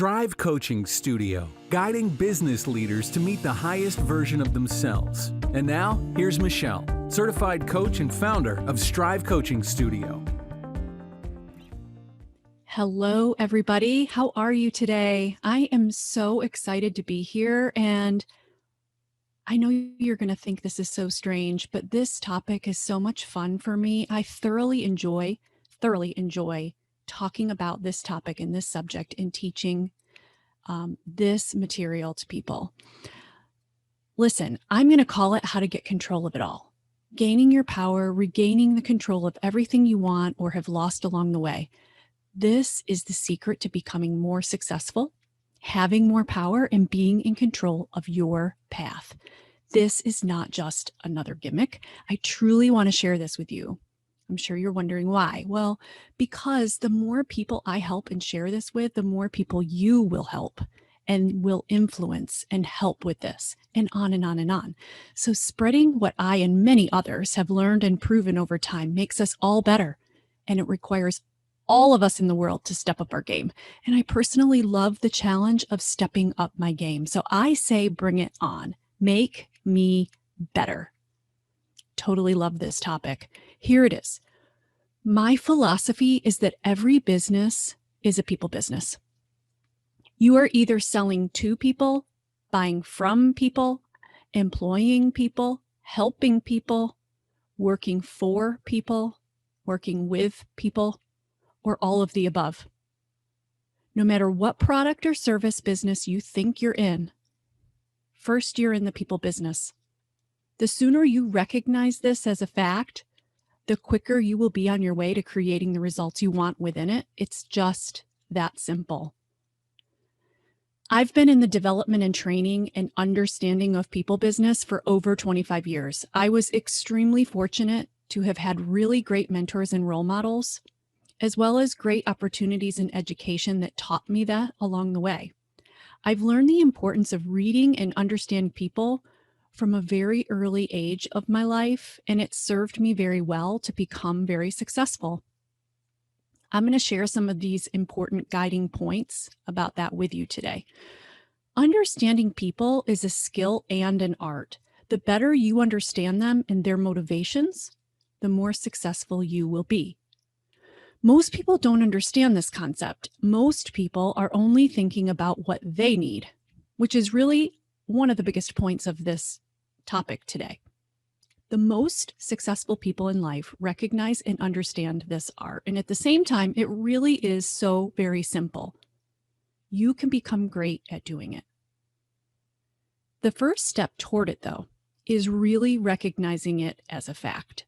Strive Coaching Studio, guiding business leaders to meet the highest version of themselves. And now, here's Michelle, certified coach and founder of Strive Coaching Studio. Hello, everybody. How are you today? I am so excited to be here, and I know you're going to think this is so strange, but this topic is so much fun for me. I thoroughly enjoy talking about this topic and this subject and teaching this material to people. Listen, I'm going to call it how to get control of it all. Gaining your power, regaining the control of everything you want or have lost along the way. This is the secret to becoming more successful, having more power, and being in control of your path. This is not just another gimmick. I truly want to share this with you. I'm sure you're wondering why. Well, because the more people I help and share this with, the more people you will help and will influence and help with this, and on and on and on. So spreading what I and many others have learned and proven over time makes us all better, and it requires all of us in the world to step up our game. And I personally love the challenge of stepping up my game. So I say, bring it on. Make me better. Totally love this topic. Here it is. My philosophy is that every business is a people business. You are either selling to people, buying from people, employing people, helping people, working for people, working with people, or all of the above. No matter what product or service business you think you're in, first you're in the people business. The sooner you recognize this as a fact, the quicker you will be on your way to creating the results you want within it. It's just that simple. I've been in the development and training and understanding of people business for over 25 years. I was extremely fortunate to have had really great mentors and role models, as well as great opportunities in education that taught me that along the way. I've learned the importance of reading and understand people from a very early age of my life, and it served me very well to become very successful. I'm going to share some of these important guiding points about that with you today. Understanding people is a skill and an art. The better you understand them and their motivations, the more successful you will be. Most people don't understand this concept. Most people are only thinking about what they need, which is really one of the biggest points of this topic today. The most successful people in life recognize and understand this art. And at the same time, it really is so very simple. You can become great at doing it. The first step toward it, though, is really recognizing it as a fact.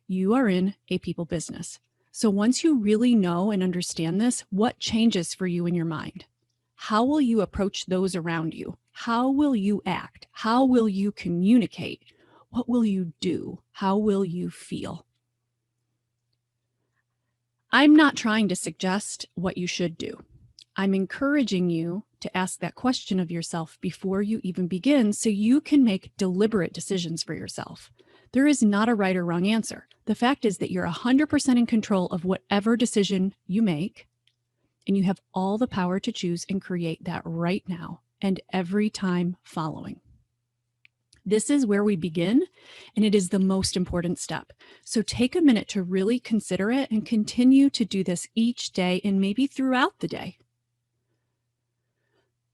You are in a people business. So once you really know and understand this, what changes for you in your mind? How will you approach those around you? How will you act? How will you communicate? What will you do? How will you feel? I'm not trying to suggest what you should do. I'm encouraging you to ask that question of yourself before you even begin so you can make deliberate decisions for yourself. There is not a right or wrong answer. The fact is that you're 100% in control of whatever decision you make, and you have all the power to choose and create that right now and every time following. This is where we begin, and it is the most important step. So take a minute to really consider it and continue to do this each day and maybe throughout the day.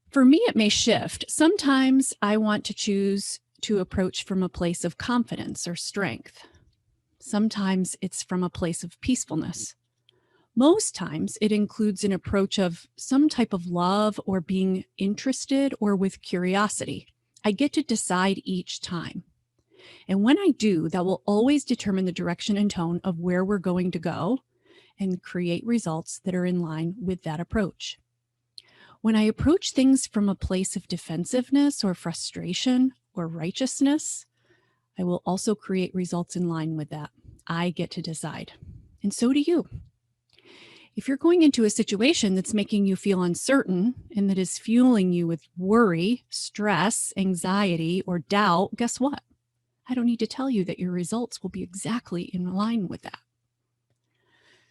For me, it may shift. Sometimes I want to choose to approach from a place of confidence or strength. Sometimes it's from a place of peacefulness. Most times it includes an approach of some type of love or being interested or with curiosity. I get to decide each time. And when I do, that will always determine the direction and tone of where we're going to go and create results that are in line with that approach. When I approach things from a place of defensiveness or frustration or righteousness, I will also create results in line with that. I get to decide. And so do you. If you're going into a situation that's making you feel uncertain and that is fueling you with worry, stress, anxiety, or doubt, guess what? I don't need to tell you that your results will be exactly in line with that.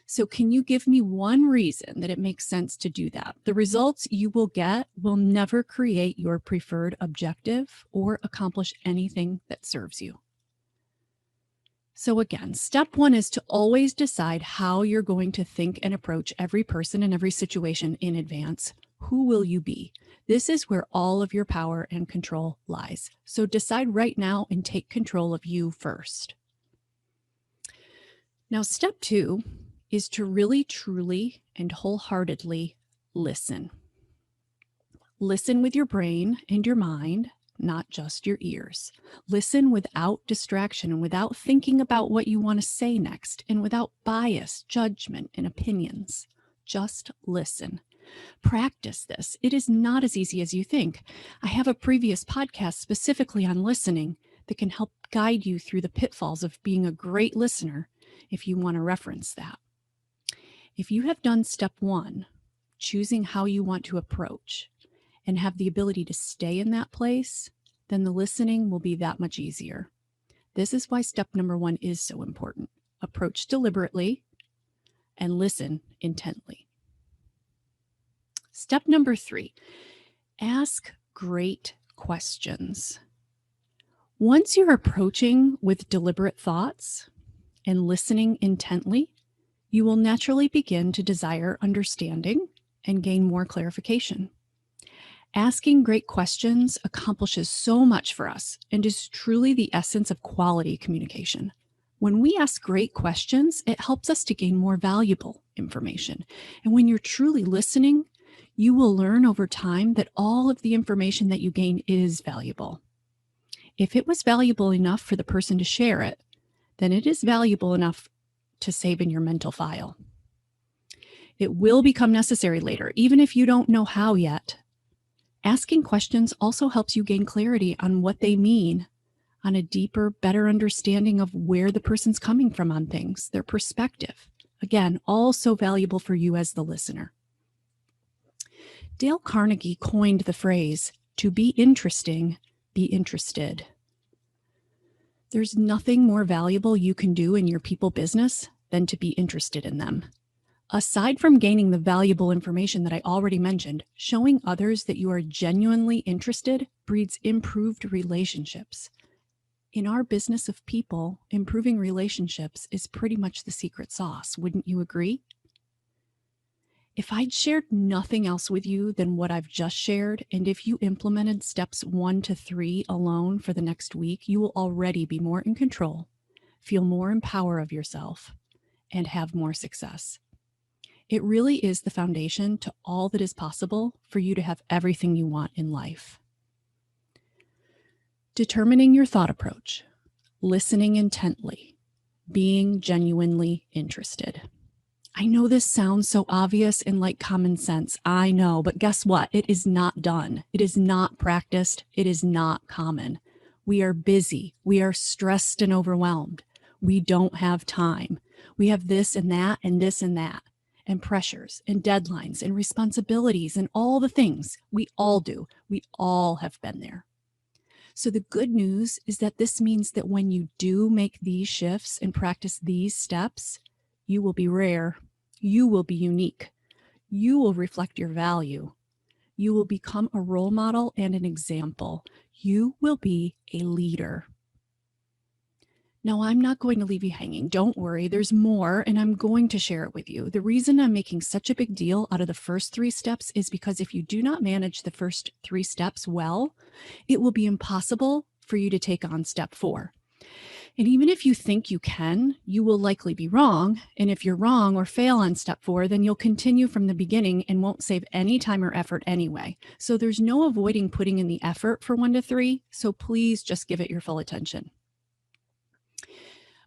So can you give me one reason that it makes sense to do that? The results you will get will never create your preferred objective or accomplish anything that serves you. So again, step one is to always decide how you're going to think and approach every person and every situation in advance. Who will you be? This is where all of your power and control lies. So decide right now and take control of you first. Now, step two is to really, truly, and wholeheartedly listen. Listen with your brain and your mind, not just your ears. Listen without distraction and without thinking about what you want to say next and without bias, judgment, and opinions. Just listen. Practice this. It is not as easy as you think. I have a previous podcast specifically on listening that can help guide you through the pitfalls of being a great listener if you want to reference that. If you have done step one, choosing how you want to approach, and have the ability to stay in that place, then the listening will be that much easier. This is why step number one is so important. Approach deliberately and listen intently. Step number three, ask great questions. Once you're approaching with deliberate thoughts and listening intently, you will naturally begin to desire understanding and gain more clarification. Asking great questions accomplishes so much for us and is truly the essence of quality communication. When we ask great questions, it helps us to gain more valuable information. And when you're truly listening, you will learn over time that all of the information that you gain is valuable. If it was valuable enough for the person to share it, then it is valuable enough to save in your mental file. It will become necessary later, even if you don't know how yet. Asking questions also helps you gain clarity on what they mean, on a deeper, better understanding of where the person's coming from on things, their perspective. Again, also valuable for you as the listener. Dale Carnegie coined the phrase, "To be interesting, be interested." There's nothing more valuable you can do in your people business than to be interested in them. Aside from gaining the valuable information that I already mentioned, showing others that you are genuinely interested breeds improved relationships. In our business of people, improving relationships is pretty much the secret sauce. Wouldn't you agree? If I'd shared nothing else with you than what I've just shared, and if you implemented steps 1 to 3 alone for the next week, you will already be more in control, feel more in power of yourself, and have more success. It really is the foundation to all that is possible for you to have everything you want in life. Determining your thought approach, listening intently, being genuinely interested. I know this sounds so obvious and like common sense. I know, but guess what? It is not done. It is not practiced. It is not common. We are busy. We are stressed and overwhelmed. We don't have time. We have this and that and this and that, and pressures and deadlines and responsibilities and all the things. We all do. We all have been there. So the good news is that this means that when you do make these shifts and practice these steps, you will be rare. You will be unique. You will reflect your value. You will become a role model and an example. You will be a leader. Now, I'm not going to leave you hanging. Don't worry, there's more, and I'm going to share it with you. The reason I'm making such a big deal out of the first 3 steps is because if you do not manage the first 3 steps well, it will be impossible for you to take on step 4. And even if you think you can, you will likely be wrong. And if you're wrong or fail on step 4, then you'll continue from the beginning and won't save any time or effort anyway. So there's no avoiding putting in the effort for 1 to 3. So please just give it your full attention.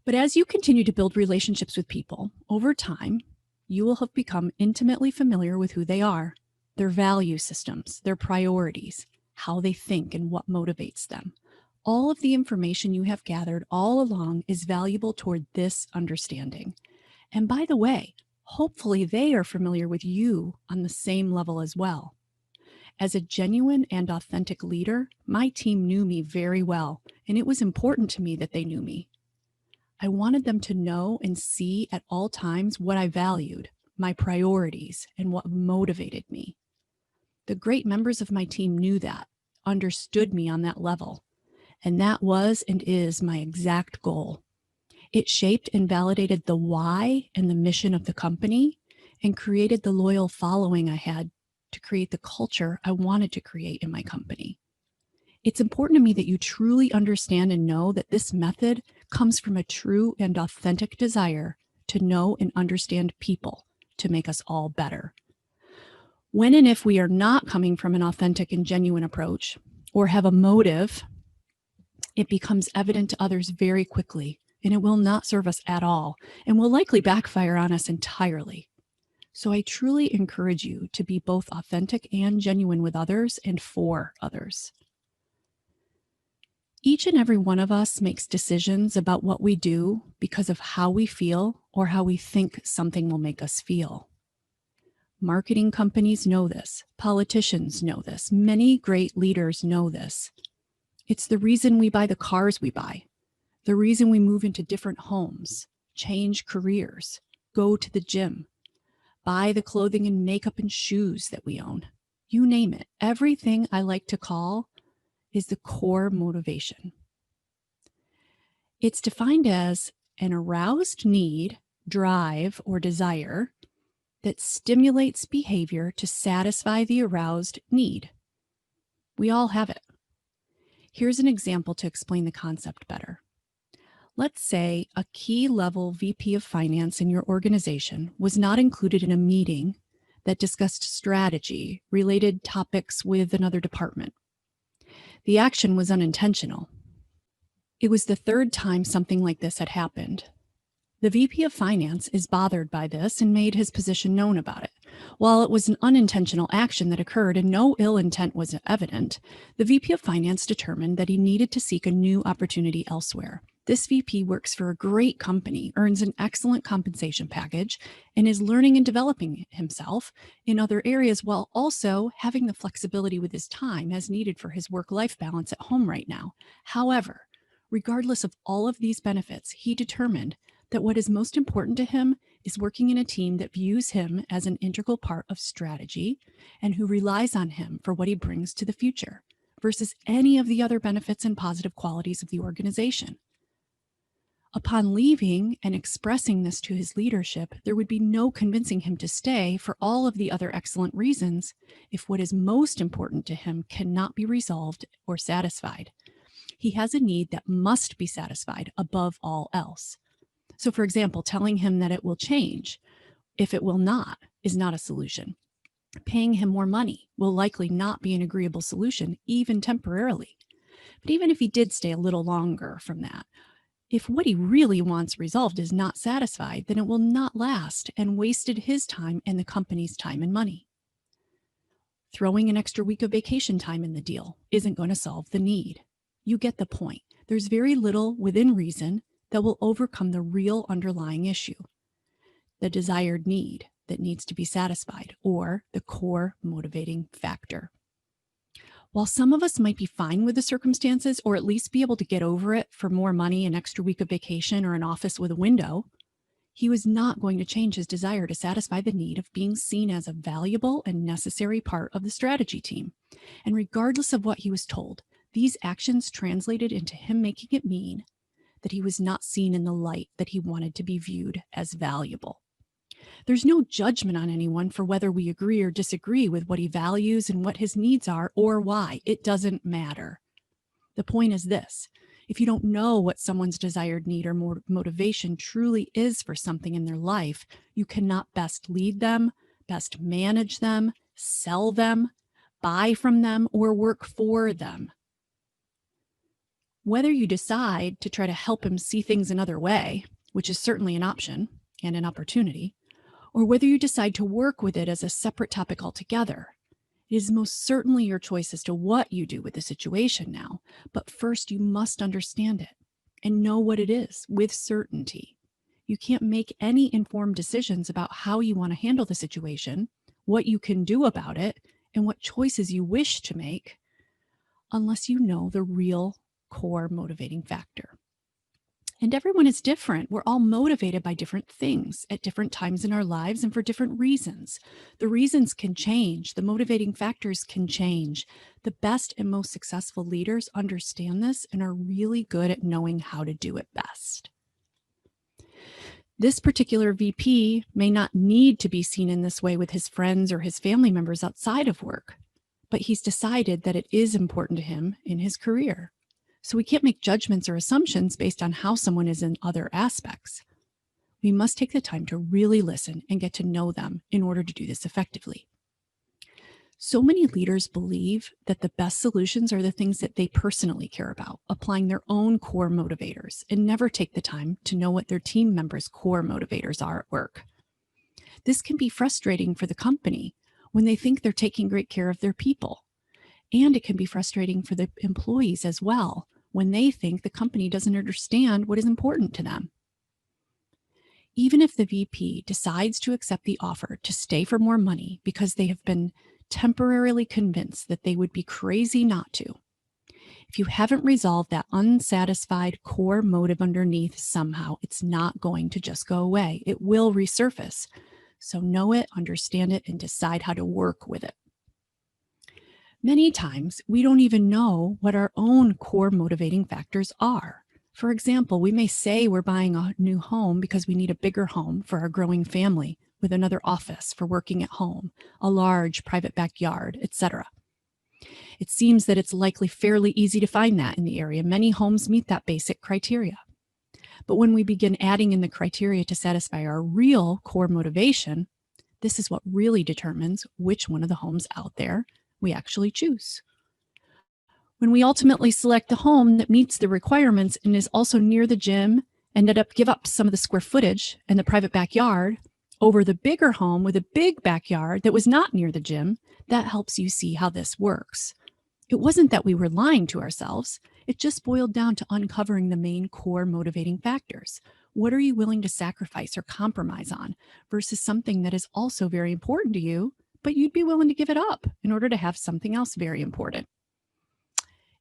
But as you continue to build relationships with people over time, you will have become intimately familiar with who they are, their value systems, their priorities, how they think, and what motivates them. All of the information you have gathered all along is valuable toward this understanding. And by the way, hopefully they are familiar with you on the same level as well. As a genuine and authentic leader, my team knew me very well, and it was important to me that they knew me. I wanted them to know and see at all times what I valued, my priorities, and what motivated me. The great members of my team knew that, understood me on that level, and that was and is my exact goal. It shaped and validated the why and the mission of the company and created the loyal following I had to create the culture I wanted to create in my company. It's important to me that you truly understand and know that this method comes from a true and authentic desire to know and understand people to make us all better. When and if we are not coming from an authentic and genuine approach or have a motive, it becomes evident to others very quickly, and it will not serve us at all and will likely backfire on us entirely. So I truly encourage you to be both authentic and genuine with others and for others. Each and every one of us makes decisions about what we do because of how we feel or how we think something will make us feel. Marketing companies know this. Politicians know this. Many great leaders know this. It's the reason we buy the cars we buy, the reason we move into different homes, change careers, go to the gym, buy the clothing and makeup and shoes that we own. You name it. Everything I like to call is the core motivation. It's defined as an aroused need, drive, or desire that stimulates behavior to satisfy the aroused need. We all have it. Here's an example to explain the concept better. Let's say a key level VP of finance in your organization was not included in a meeting that discussed strategy related topics with another department. The action was unintentional. It was the third time something like this had happened. The VP of Finance is bothered by this and made his position known about it. While it was an unintentional action that occurred and no ill intent was evident, the VP of Finance determined that he needed to seek a new opportunity elsewhere. This VP works for a great company, earns an excellent compensation package, and is learning and developing himself in other areas while also having the flexibility with his time as needed for his work-life balance at home right now. However, regardless of all of these benefits, he determined that what is most important to him is working in a team that views him as an integral part of strategy and who relies on him for what he brings to the future versus any of the other benefits and positive qualities of the organization. Upon leaving and expressing this to his leadership, there would be no convincing him to stay for all of the other excellent reasons if what is most important to him cannot be resolved or satisfied. He has a need that must be satisfied above all else. So, for example, telling him that it will change if it will not is not a solution. Paying him more money will likely not be an agreeable solution, even temporarily. But even if he did stay a little longer from that, if what he really wants resolved is not satisfied, then it will not last and wasted his time and the company's time and money. Throwing an extra week of vacation time in the deal isn't going to solve the need. You get the point. There's very little within reason that will overcome the real underlying issue, the desired need that needs to be satisfied, or the core motivating factor. While some of us might be fine with the circumstances, or at least be able to get over it for more money, an extra week of vacation, or an office with a window, he was not going to change his desire to satisfy the need of being seen as a valuable and necessary part of the strategy team. And regardless of what he was told, these actions translated into him making it mean that he was not seen in the light that he wanted to be viewed as valuable. There's no judgment on anyone for whether we agree or disagree with what he values and what his needs are or why. It doesn't matter. The point is this: if you don't know what someone's desired need or motivation truly is for something in their life, you cannot best lead them, best manage them, sell them, buy from them, or work for them. Whether you decide to try to help him see things another way, which is certainly an option and an opportunity, or whether you decide to work with it as a separate topic altogether, it is most certainly your choice as to what you do with the situation now. But first, you must understand it and know what it is with certainty. You can't make any informed decisions about how you want to handle the situation, what you can do about it, and what choices you wish to make unless you know the real core motivating factor. And everyone is different. We're all motivated by different things at different times in our lives and for different reasons. The reasons can change, the motivating factors can change. The best and most successful leaders understand this and are really good at knowing how to do it best. This particular VP may not need to be seen in this way with his friends or his family members outside of work, but he's decided that it is important to him in his career. So we can't make judgments or assumptions based on how someone is in other aspects. We must take the time to really listen and get to know them in order to do this effectively. So many leaders believe that the best solutions are the things that they personally care about, applying their own core motivators, and never take the time to know what their team members' core motivators are at work. This can be frustrating for the company when they think they're taking great care of their people. And it can be frustrating for the employees as well when they think the company doesn't understand what is important to them. Even if the VP decides to accept the offer to stay for more money because they have been temporarily convinced that they would be crazy not to, if you haven't resolved that unsatisfied core motive underneath somehow, it's not going to just go away. It will resurface. So know it, understand it, and decide how to work with it. Many times, we don't even know what our own core motivating factors are. For example, we may say we're buying a new home because we need a bigger home for our growing family with another office for working at home, a large private backyard, etc. It seems that it's likely fairly easy to find that in the area. Many homes meet that basic criteria. But when we begin adding in the criteria to satisfy our real core motivation, this is what really determines which one of the homes out there we actually choose. When we ultimately select the home that meets the requirements and is also near the gym, ended up give up some of the square footage and the private backyard over the bigger home with a big backyard that was not near the gym, that helps you see how this works. It wasn't that we were lying to ourselves. It just boiled down to uncovering the main core motivating factors. What are you willing to sacrifice or compromise on versus something that is also very important to you, but you'd be willing to give it up in order to have something else very important?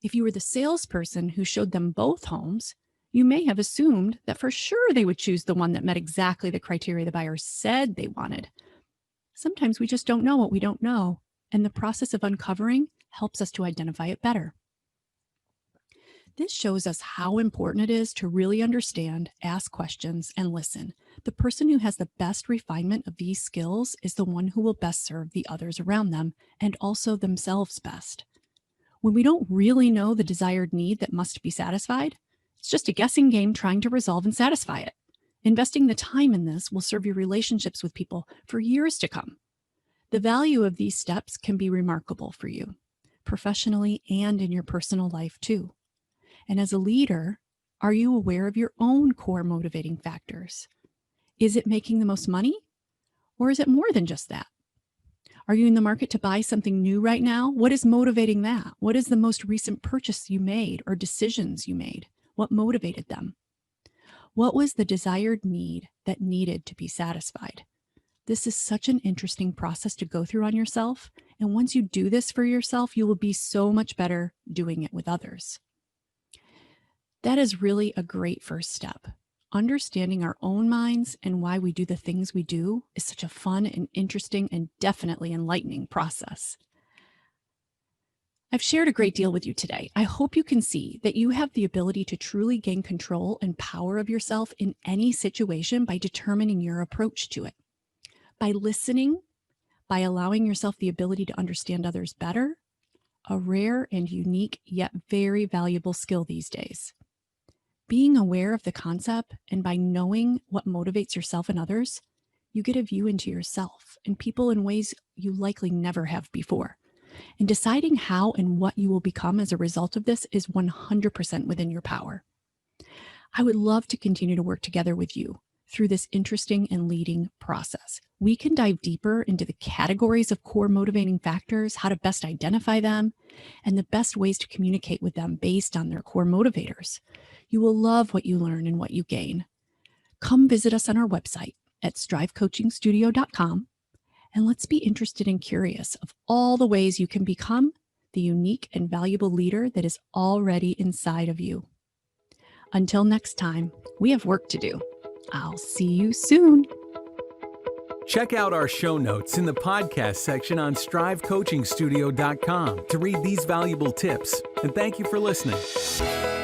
If you were the salesperson who showed them both homes, you may have assumed that for sure they would choose the one that met exactly the criteria the buyer said they wanted. Sometimes we just don't know what we don't know, and the process of uncovering helps us to identify it better. This shows us how important it is to really understand, ask questions, and listen. The person who has the best refinement of these skills is the one who will best serve the others around them and also themselves best. When we don't really know the desired need that must be satisfied, it's just a guessing game trying to resolve and satisfy it. Investing the time in this will serve your relationships with people for years to come. The value of these steps can be remarkable for you, professionally and in your personal life too. And as a leader, are you aware of your own core motivating factors? Is it making the most money? Or is it more than just that? Are you in the market to buy something new right now? What is motivating that? What is the most recent purchase you made or decisions you made? What motivated them? What was the desired need that needed to be satisfied? This is such an interesting process to go through on yourself. And once you do this for yourself, you will be so much better doing it with others. That is really a great first step. Understanding our own minds and why we do the things we do is such a fun and interesting and definitely enlightening process. I've shared a great deal with you today. I hope you can see that you have the ability to truly gain control and power of yourself in any situation by determining your approach to it. By listening, by allowing yourself the ability to understand others better, a rare and unique yet very valuable skill these days. Being aware of the concept and by knowing what motivates yourself and others, you get a view into yourself and people in ways you likely never have before. And deciding how and what you will become as a result of this is 100% within your power. I would love to continue to work together with you through this interesting and leading process. We can dive deeper into the categories of core motivating factors, how to best identify them, and the best ways to communicate with them based on their core motivators. You will love what you learn and what you gain. Come visit us on our website at strivecoachingstudio.com, and let's be interested and curious of all the ways you can become the unique and valuable leader that is already inside of you. Until next time, we have work to do. I'll see you soon. Check out our show notes in the podcast section on strivecoachingstudio.com to read these valuable tips. And thank you for listening.